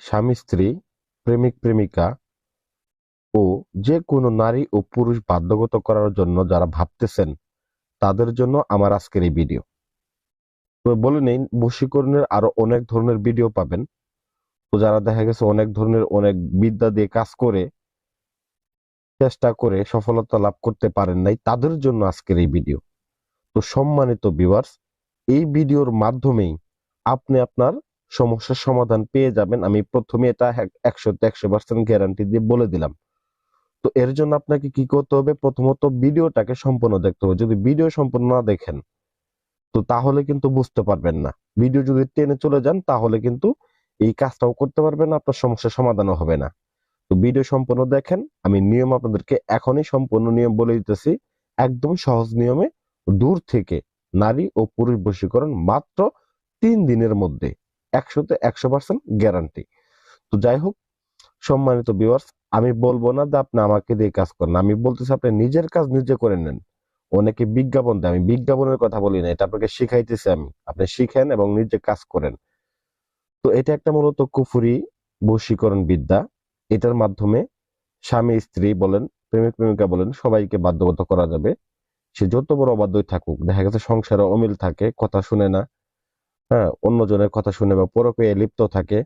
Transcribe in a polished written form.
স্বামী স্ত্রী, প্রেমিক প্রেমিকা ও যে কোনো নারী ও পুরুষ বাধ্যগত করার জন্য যারা ভাবতেছেন তাদের জন্য আমার আজকের এই ভিডিও। তো বলে নেই, বশীকরণের আরো অনেক ধরনের ভিডিও পাবেন। তো যারা দেখা গেছে অনেক ধরনের অনেক বিদ্যা দিয়ে কাজ করে চেষ্টা করে সফলতা লাভ করতে পারেন নাই, তাদের জন্য আজকের এই ভিডিও। তো সম্মানিত ভিউয়ার্স, এই ভিডিওর মাধ্যমেই আপনি আপনার সমস্যার সমাধান পেয়ে যাবেন। আমি প্রথমে এটা 100% গ্যারান্টি দিয়ে বলে দিলাম। তো এর জন্য আপনাকে কি করতে হবে? প্রথমত ভিডিওটাকে সম্পূর্ণ দেখতে হবে। যদি ভিডিও সম্পূর্ণ না দেখেন তো তাহলে কিন্তু বুঝতে পারবেন না। ভিডিও যদি টেনে চলে যান তাহলে কিন্তু এই কাজটাও করতে পারবেন না, আপনার সমস্যার সমাধানও হবে না। তো ভিডিও সম্পূর্ণ দেখেন। আমি নিয়ম আপনাদেরকে এখনই সম্পূর্ণ নিয়ম বলে দিতেছি, একদম সহজ নিয়মে। দূর থেকে নারী ও পুরুষ বশীকরণ মাত্র 3 দিনের মধ্যে, 100% গ্যারান্টি। তো যাই হোক, সম্মানিত ভিউয়ার্স, আমি বলবো না যে আপনি আমাকে দিয়ে কাজ করেন, আমি বলতেছি আপনি নিজের কাজ নিজে করে নেন। অনেকে বিজ্ঞাপন দেয়, আমি বিজ্ঞাপনের কথা বলি না, এটা আপনাকে শিখাইতেছি আমি। আপনি শিখেন এবং নিজে কাজ করেন। তো এটা একটা মূলত কুফরি বশীকরণ বিদ্যা। এটার মাধ্যমে স্বামী স্ত্রী বলেন, প্রেমিক প্রেমিকা বলেন, সবাইকে বাধ্যগত করা যাবে। সে যত বড় অবাধ্যই থাকুক, দেখা গেছে সংসারে অমিল থাকে, কথা শুনে না, হ্যাঁ, অন্যজনের কথা শুনে বা পরকীয়ায় লিপ্ত থাকে,